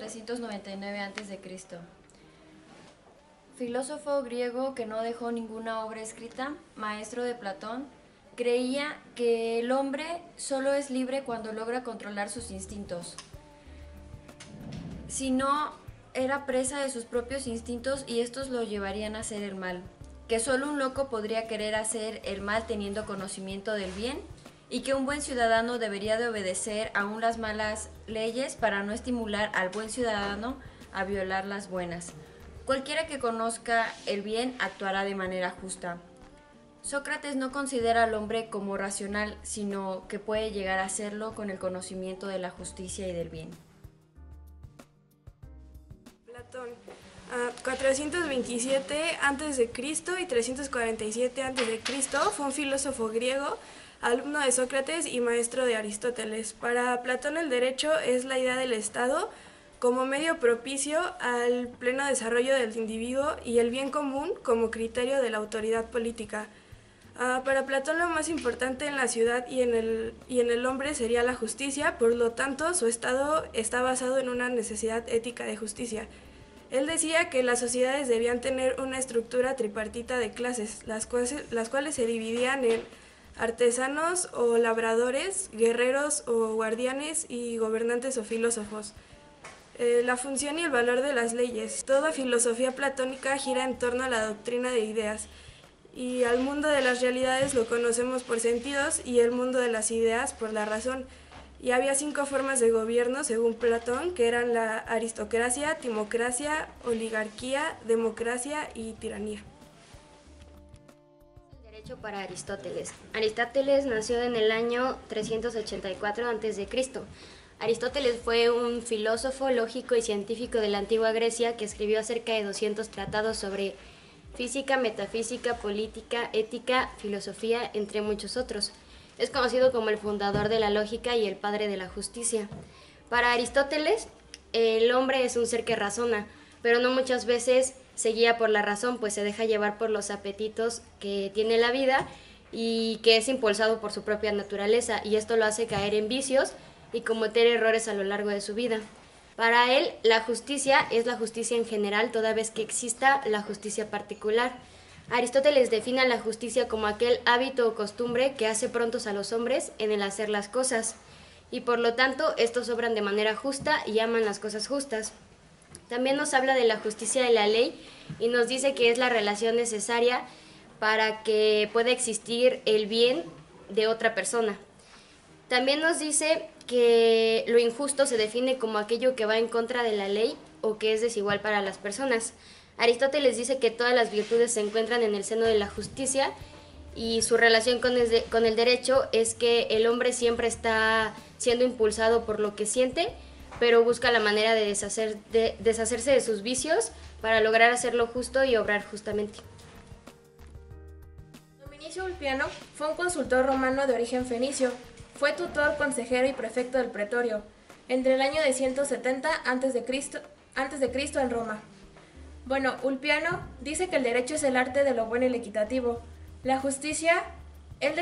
399 a.C. Filósofo griego que no dejó ninguna obra escrita, maestro de Platón, creía que el hombre solo es libre cuando logra controlar sus instintos. Si no, era presa de sus propios instintos y estos lo llevarían a hacer el mal. Que solo un loco podría querer hacer el mal teniendo conocimiento del bien y que un buen ciudadano debería de obedecer aún las malas leyes para no estimular al buen ciudadano a violar las buenas. Cualquiera que conozca el bien actuará de manera justa. Sócrates no considera al hombre como racional, sino que puede llegar a serlo con el conocimiento de la justicia y del bien. Platón, 427 a.C. y 347 a.C. fue un filósofo griego, alumno de Sócrates y maestro de Aristóteles. Para Platón el derecho es la idea del Estado como medio propicio al pleno desarrollo del individuo y el bien común como criterio de la autoridad política. Para Platón lo más importante en la ciudad y en el hombre sería la justicia, por lo tanto su Estado está basado en una necesidad ética de justicia. Él decía que las sociedades debían tener una estructura tripartita de clases, las cuales se dividían en artesanos o labradores, guerreros o guardianes y gobernantes o filósofos. La función y el valor de las leyes. Toda filosofía platónica gira en torno a la doctrina de ideas, y al mundo de las realidades lo conocemos por sentidos y el mundo de las ideas por la razón. Y había 5 formas de gobierno según Platón, que eran la aristocracia, timocracia, oligarquía, democracia y tiranía. El derecho para Aristóteles. Aristóteles nació en el año 384 a.C. Aristóteles fue un filósofo, lógico y científico de la antigua Grecia que escribió cerca de 200 tratados sobre física, metafísica, política, ética, filosofía, entre muchos otros. Es conocido como el fundador de la lógica y el padre de la justicia. Para Aristóteles, el hombre es un ser que razona, pero no muchas veces se guía por la razón, pues se deja llevar por los apetitos que tiene la vida y que es impulsado por su propia naturaleza, y esto lo hace caer en vicios y cometer errores a lo largo de su vida. Para él, la justicia es la justicia en general, toda vez que exista la justicia particular. Aristóteles define la justicia como aquel hábito o costumbre que hace prontos a los hombres en el hacer las cosas, y por lo tanto estos obran de manera justa y aman las cosas justas. También nos habla de la justicia de la ley y nos dice que es la relación necesaria para que pueda existir el bien de otra persona. También nos dice que lo injusto se define como aquello que va en contra de la ley o que es desigual para las personas. Aristóteles dice que todas las virtudes se encuentran en el seno de la justicia, y su relación con el derecho es que el hombre siempre está siendo impulsado por lo que siente, pero busca la manera de deshacerse de sus vicios para lograr hacerlo justo y obrar justamente. Dominicio Ulpiano fue un consultor romano de origen fenicio. Fue tutor, consejero y prefecto del pretorio entre el año de 170 a.C. en Roma. Bueno, Ulpiano dice que el derecho es el arte de lo bueno y lo equitativo. La justicia, él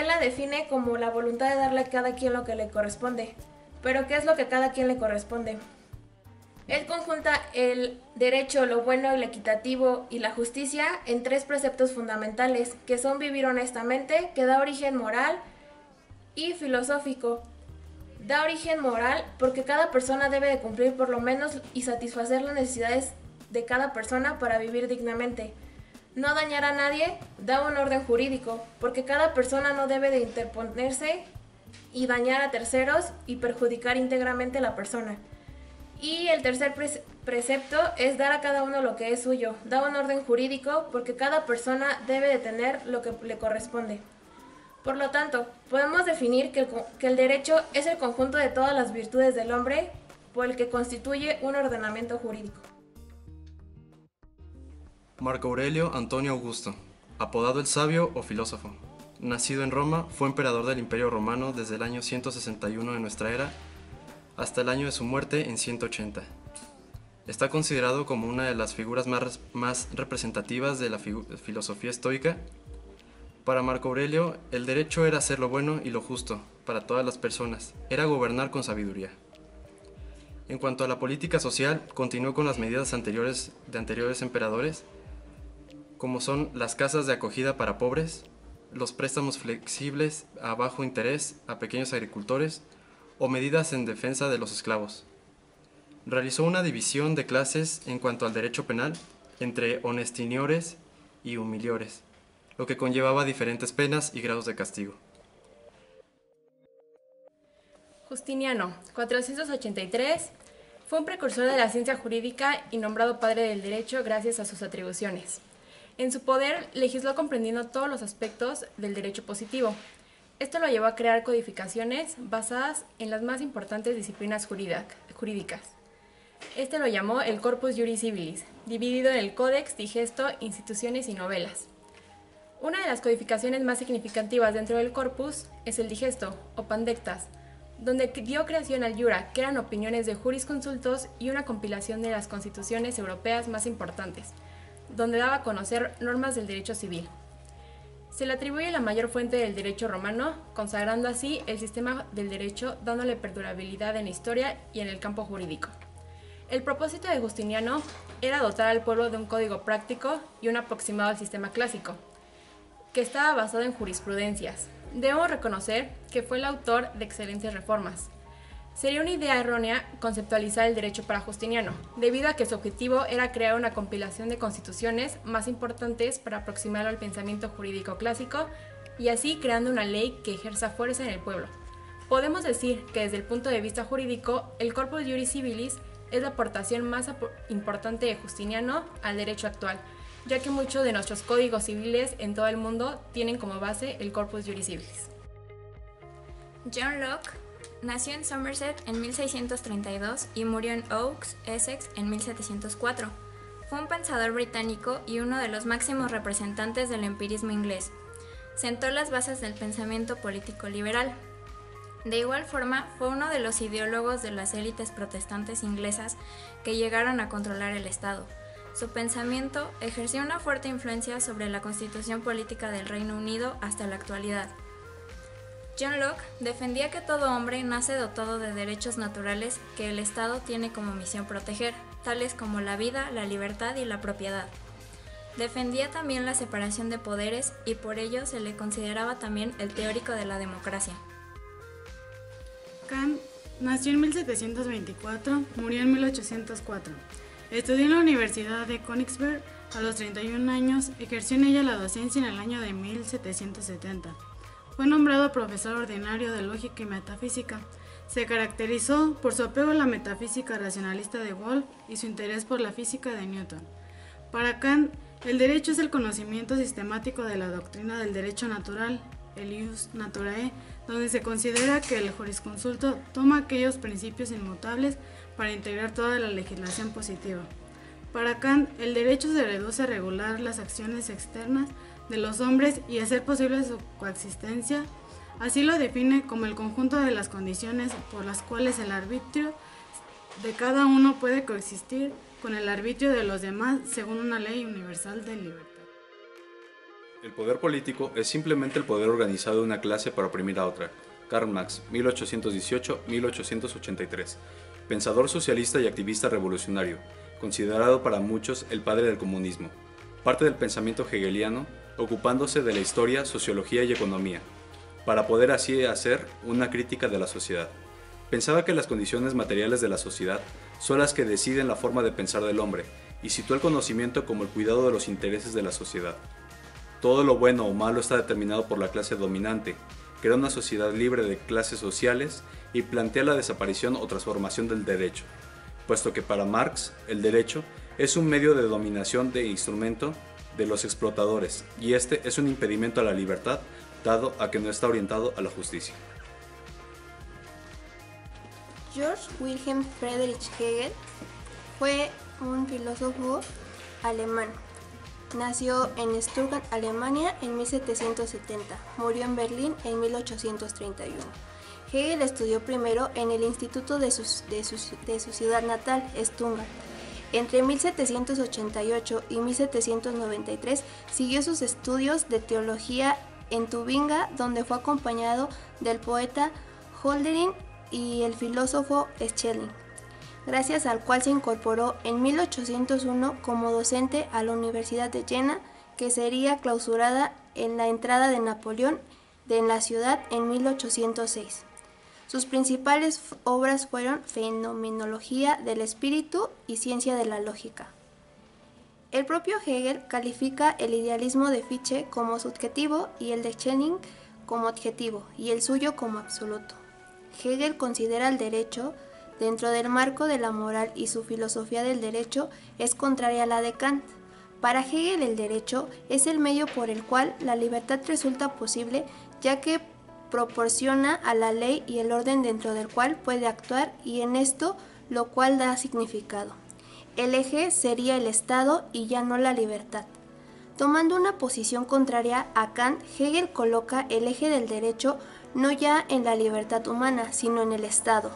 la define como la voluntad de darle a cada quien lo que le corresponde. Pero ¿qué es lo que a cada quien le corresponde? Él conjunta el derecho, lo bueno y lo equitativo y la justicia en 3 preceptos fundamentales, que son vivir honestamente, que da origen moral y filosófico. Da origen moral porque cada persona debe de cumplir por lo menos y satisfacer las necesidades de cada persona para vivir dignamente. No dañar a nadie. Da un orden jurídico porque cada persona no debe de interponerse y dañar a terceros y perjudicar íntegramente a la persona. Y el tercer precepto es dar a cada uno lo que es suyo. Da un orden jurídico porque cada persona debe de tener lo que le corresponde. Por lo tanto, podemos definir que el derecho es el conjunto de todas las virtudes del hombre por el que constituye un ordenamiento jurídico. Marco Aurelio Antonio Augusto, apodado el Sabio o Filósofo. Nacido en Roma, fue emperador del Imperio Romano desde el año 161 de nuestra era hasta el año de su muerte en 180. Está considerado como una de las figuras más representativas de la filosofía estoica. Para Marco Aurelio, el derecho era hacer lo bueno y lo justo para todas las personas, era gobernar con sabiduría. En cuanto a la política social, continuó con las medidas anteriores de anteriores emperadores, como son las casas de acogida para pobres, los préstamos flexibles a bajo interés a pequeños agricultores o medidas en defensa de los esclavos. Realizó una división de clases en cuanto al derecho penal entre honestiniores y humiliores, lo que conllevaba diferentes penas y grados de castigo. Justiniano, 483, fue un precursor de la ciencia jurídica y nombrado padre del derecho gracias a sus atribuciones. En su poder legisló comprendiendo todos los aspectos del derecho positivo. Esto lo llevó a crear codificaciones basadas en las más importantes disciplinas jurídicas. Este lo llamó el Corpus Juris Civilis, dividido en el Codex, Digesto, Instituciones y Novelas. Una de las codificaciones más significativas dentro del corpus es el Digesto, o Pandectas, donde dio creación al Jura, que eran opiniones de jurisconsultos y una compilación de las constituciones europeas más importantes, donde daba a conocer normas del derecho civil. Se le atribuye la mayor fuente del derecho romano, consagrando así el sistema del derecho, dándole perdurabilidad en la historia y en el campo jurídico. El propósito de Justiniano era dotar al pueblo de un código práctico y un aproximado al sistema clásico, que estaba basado en jurisprudencias. Debemos reconocer que fue el autor de excelentes reformas. Sería una idea errónea conceptualizar el derecho para Justiniano, debido a que su objetivo era crear una compilación de constituciones más importantes para aproximarlo al pensamiento jurídico clásico y así creando una ley que ejerza fuerza en el pueblo. Podemos decir que desde el punto de vista jurídico, el Corpus Juris Civilis es la aportación más importante de Justiniano al derecho actual, ya que muchos de nuestros códigos civiles en todo el mundo tienen como base el Corpus Juris Civilis. John Locke nació en Somerset en 1632 y murió en Oaks, Essex, en 1704. Fue un pensador británico y uno de los máximos representantes del empirismo inglés. Sentó las bases del pensamiento político liberal. De igual forma, fue uno de los ideólogos de las élites protestantes inglesas que llegaron a controlar el Estado. Su pensamiento ejerció una fuerte influencia sobre la constitución política del Reino Unido hasta la actualidad. John Locke defendía que todo hombre nace dotado de derechos naturales que el Estado tiene como misión proteger, tales como la vida, la libertad y la propiedad. Defendía también la separación de poderes y por ello se le consideraba también el teórico de la democracia. Kant nació en 1724, murió en 1804. Estudió en la Universidad de Königsberg a los 31 años, ejerció en ella la docencia en el año de 1770. Fue nombrado profesor ordinario de lógica y metafísica. Se caracterizó por su apego a la metafísica racionalista de Wolff y su interés por la física de Newton. Para Kant, el derecho es el conocimiento sistemático de la doctrina del derecho natural, el ius naturae, donde se considera que el jurisconsulto toma aquellos principios inmutables para integrar toda la legislación positiva. Para Kant, el derecho se reduce a regular las acciones externas de los hombres y hacer posible su coexistencia. Así lo define como el conjunto de las condiciones por las cuales el arbitrio de cada uno puede coexistir con el arbitrio de los demás según una ley universal de libertad. El poder político es simplemente el poder organizado de una clase para oprimir a otra. Karl Marx, 1818-1883. Pensador socialista y activista revolucionario, considerado para muchos el padre del comunismo. Parte del pensamiento hegeliano, ocupándose de la historia, sociología y economía, para poder así hacer una crítica de la sociedad. Pensaba que las condiciones materiales de la sociedad son las que deciden la forma de pensar del hombre, y situó el conocimiento como el cuidado de los intereses de la sociedad. Todo lo bueno o malo está determinado por la clase dominante, crea una sociedad libre de clases sociales y plantea la desaparición o transformación del derecho, puesto que para Marx el derecho es un medio de dominación de instrumento de los explotadores, y este es un impedimento a la libertad, dado a que no está orientado a la justicia. Georg Wilhelm Friedrich Hegel fue un filósofo alemán. Nació en Stuttgart, Alemania, en 1770. Murió en Berlín en 1831. Hegel estudió primero en el instituto de su ciudad natal, Stuttgart. Entre 1788 y 1793 siguió sus estudios de teología en Tubinga, donde fue acompañado del poeta Hölderlin y el filósofo Schelling. gracias al cual se incorporó en 1801 como docente a la Universidad de Jena, que sería clausurada en la entrada de Napoleón en la ciudad en 1806. Sus principales obras fueron Fenomenología del Espíritu y Ciencia de la Lógica. El propio Hegel califica el idealismo de Fichte como subjetivo y el de Schelling como objetivo, y el suyo como absoluto. Hegel considera el derecho dentro del marco de la moral y su filosofía del derecho es contraria a la de Kant. Para Hegel el derecho es el medio por el cual la libertad resulta posible, ya que proporciona a la ley y el orden dentro del cual puede actuar, y en esto lo cual da significado. El eje sería el Estado y ya no la libertad. Tomando una posición contraria a Kant, Hegel coloca el eje del derecho no ya en la libertad humana, sino en el Estado,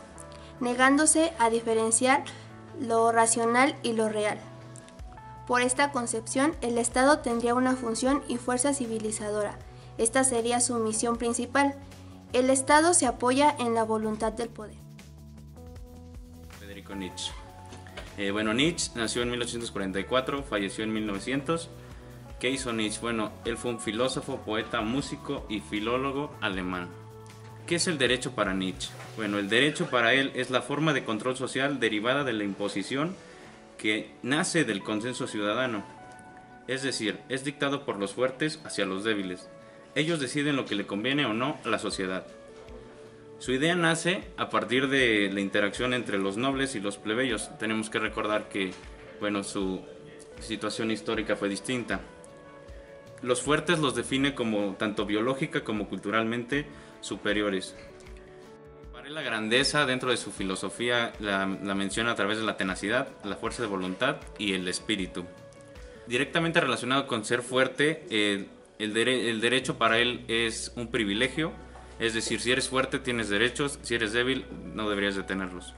negándose a diferenciar lo racional y lo real. Por esta concepción, el Estado tendría una función y fuerza civilizadora. Esta sería su misión principal. El Estado se apoya en la voluntad del poder. Friedrich Nietzsche. Nietzsche nació en 1844, falleció en 1900. ¿Qué hizo Nietzsche? Bueno, él fue un filósofo, poeta, músico y filólogo alemán. ¿Qué es el derecho para Nietzsche? Bueno, el derecho para él es la forma de control social derivada de la imposición que nace del consenso ciudadano. Es decir, es dictado por los fuertes hacia los débiles. Ellos deciden lo que le conviene o no a la sociedad. Su idea nace a partir de la interacción entre los nobles y los plebeyos. Tenemos que recordar que, su situación histórica fue distinta. Los fuertes los define como tanto biológica como culturalmente superiores. Para él la grandeza dentro de su filosofía la menciona a través de la tenacidad, la fuerza de voluntad y el espíritu. Directamente relacionado con ser fuerte, el derecho para él es un privilegio, es decir, si eres fuerte tienes derechos, si eres débil no deberías de tenerlos.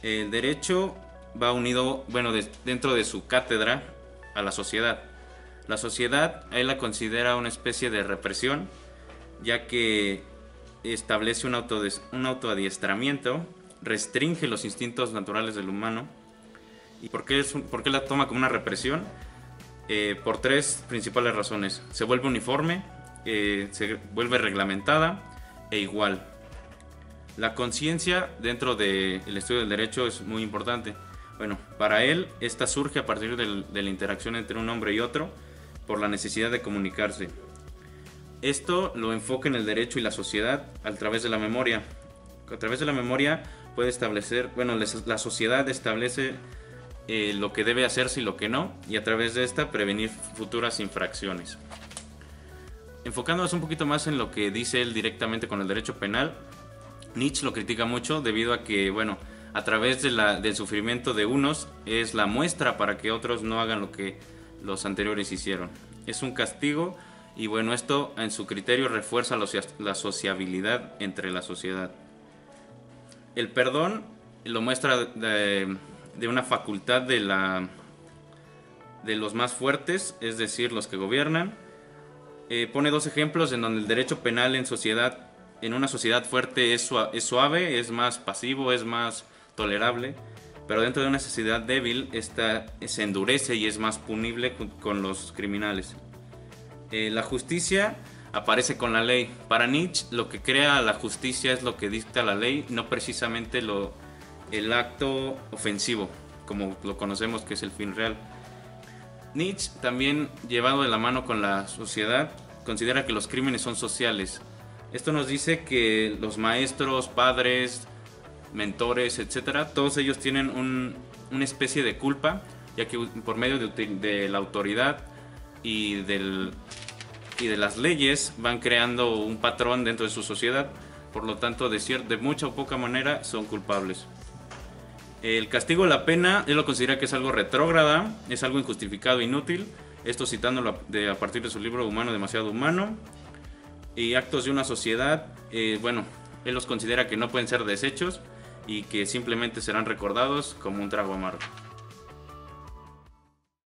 El derecho va unido, dentro de su cátedra a la sociedad. La sociedad, él la considera una especie de represión, ya que establece un autoadiestramiento, restringe los instintos naturales del humano. ¿Y por qué la toma como una represión? Por tres principales razones. Se vuelve uniforme, se vuelve reglamentada e igual. La conciencia dentro del estudio del derecho es muy importante. Para él esta surge a partir de la interacción entre un hombre y otro por la necesidad de comunicarse. Esto lo enfoca en el derecho y la sociedad a través de la memoria. A través de la memoria puede establecer, la sociedad establece lo que debe hacerse y lo que no, y a través de esta prevenir futuras infracciones. Enfocándonos un poquito más en lo que dice él directamente con el derecho penal, Nietzsche lo critica mucho debido a que, a través del sufrimiento de unos es la muestra para que otros no hagan lo que los anteriores hicieron. Es un castigo y esto en su criterio refuerza la sociabilidad entre la sociedad. El perdón lo muestra de una facultad de los más fuertes, es decir, los que gobiernan. Pone dos ejemplos en donde el derecho penal en una sociedad fuerte es suave, es más pasivo, es más tolerable, pero dentro de una sociedad débil esta se endurece y es más punible con los criminales. La justicia aparece con la ley. Para Nietzsche lo que crea la justicia es lo que dicta la ley, no precisamente el acto ofensivo, como lo conocemos que es el fin real. Nietzsche, también llevado de la mano con la sociedad, considera que los crímenes son sociales. Esto nos dice que los maestros, padres, mentores, etcétera, todos ellos tienen una especie de culpa, ya que por medio de la autoridad y de las leyes van creando un patrón dentro de su sociedad, por lo tanto de mucha o poca manera son culpables. El castigo de la pena, él lo considera que es algo retrógrada, es algo injustificado, inútil, esto citándolo a partir de su libro Humano demasiado humano. Y actos de una sociedad, él los considera que no pueden ser desechos y que simplemente serán recordados como un trago amargo.